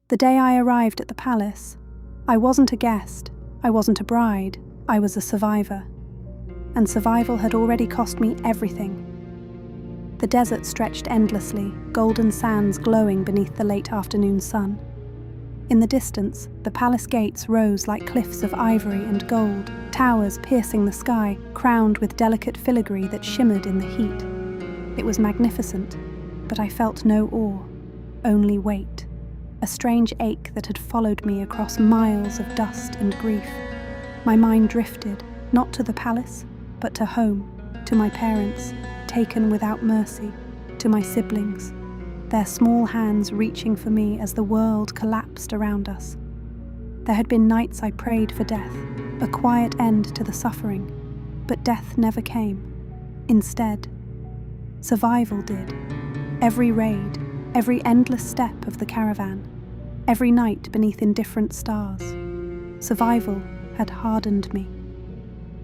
The day I arrived at the palace, I wasn't a guest, I wasn't a bride, I was a survivor. And survival had already cost me everything. The desert stretched endlessly, golden sands glowing beneath the late afternoon sun. In the distance, the palace gates rose like cliffs of ivory and gold, towers piercing the sky, crowned with delicate filigree that shimmered in the heat. It was magnificent, but I felt no awe, only weight, a strange ache that had followed me across miles of dust and grief. My mind drifted, not to the palace, but to home, to my parents, taken without mercy, to my siblings, their small hands reaching for me as the world collapsed around us. There had been nights I prayed for death, a quiet end to the suffering, but death never came. Instead, survival did. Every raid, every endless step of the caravan, every night beneath indifferent stars. Survival had hardened me.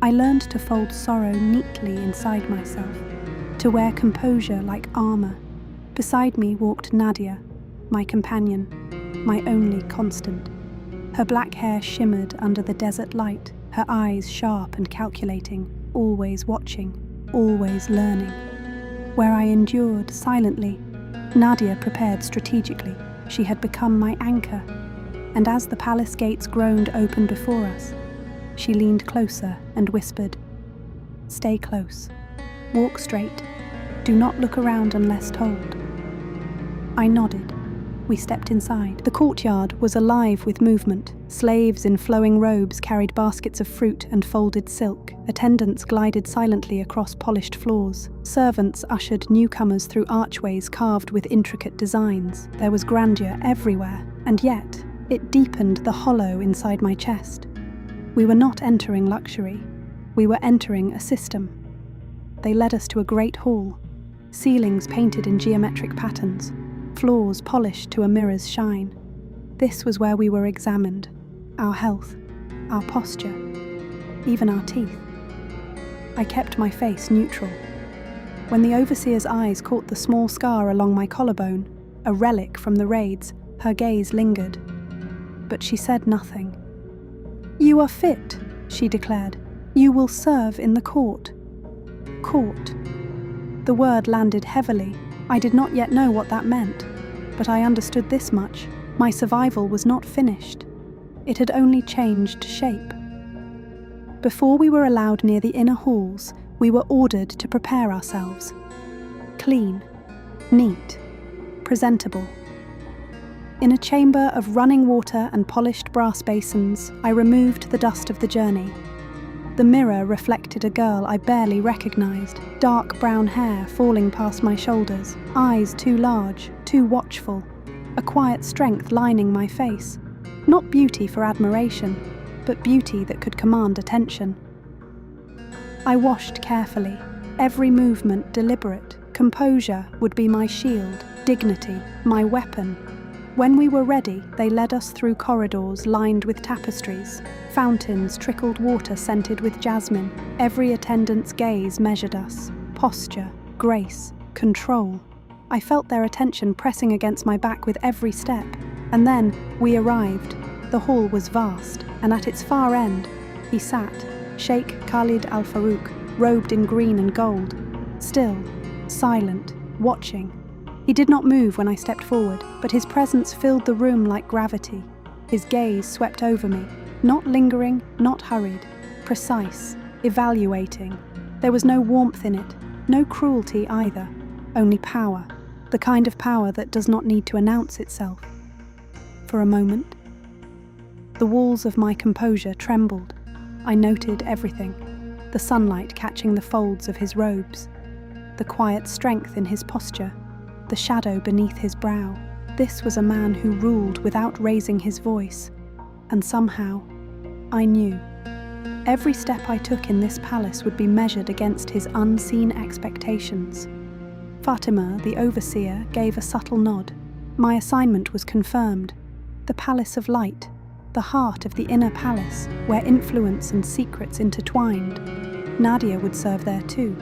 I learned to fold sorrow neatly inside myself, to wear composure like armor. Beside me walked Nadia, my companion, my only constant. Her black hair shimmered under the desert light, her eyes sharp and calculating, always watching, always learning. Where I endured silently, Nadia prepared strategically. She had become my anchor, and as the palace gates groaned open before us, she leaned closer and whispered, "Stay close. Walk straight. Do not look around unless told." I nodded. We stepped inside. The courtyard was alive with movement. Slaves in flowing robes carried baskets of fruit and folded silk. Attendants glided silently across polished floors. Servants ushered newcomers through archways carved with intricate designs. There was grandeur everywhere, and yet it deepened the hollow inside my chest. We were not entering luxury. We were entering a system. They led us to a great hall, ceilings painted in geometric patterns, floors polished to a mirror's shine. This was where we were examined, our health, our posture, even our teeth. I kept my face neutral. When the overseer's eyes caught the small scar along my collarbone, a relic from the raids, her gaze lingered. But she said nothing. "You are fit," she declared. "You will serve in the court." Court. The word landed heavily. I did not yet know what that meant, but I understood this much. My survival was not finished. It had only changed shape. Before we were allowed near the inner halls, we were ordered to prepare ourselves. Clean, neat, presentable. In a chamber of running water and polished brass basins, I removed the dust of the journey. The mirror reflected a girl I barely recognized, dark brown hair falling past my shoulders, eyes too large, too watchful, a quiet strength lining my face. Not beauty for admiration, but beauty that could command attention. I washed carefully, every movement deliberate. Composure would be my shield, dignity, my weapon. When we were ready, they led us through corridors lined with tapestries. Fountains trickled water scented with jasmine. Every attendant's gaze measured us. Posture, grace, control. I felt their attention pressing against my back with every step. And then we arrived. The hall was vast, and at its far end, he sat, Sheikh Khalid Al Farouk, robed in green and gold, still, silent, watching. He did not move when I stepped forward, but his presence filled the room like gravity. His gaze swept over me, not lingering, not hurried, precise, evaluating. There was no warmth in it, no cruelty either, only power, the kind of power that does not need to announce itself. For a moment, the walls of my composure trembled. I noted everything, the sunlight catching the folds of his robes, the quiet strength in his posture, the shadow beneath his brow. This was a man who ruled without raising his voice, and somehow, I knew. Every step I took in this palace would be measured against his unseen expectations. Fatima, the overseer, gave a subtle nod. My assignment was confirmed. The Palace of Light, the heart of the inner palace, where influence and secrets intertwined. Nadia would serve there too,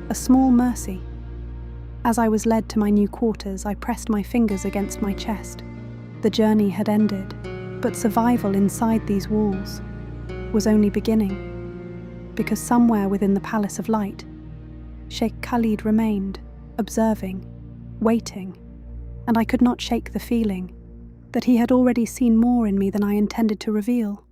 a small mercy. As I was led to my new quarters, I pressed my fingers against my chest. The journey had ended, but survival inside these walls was only beginning, because somewhere within the Palace of Light, Sheikh Khalid remained, observing, waiting, and I could not shake the feeling that he had already seen more in me than I intended to reveal.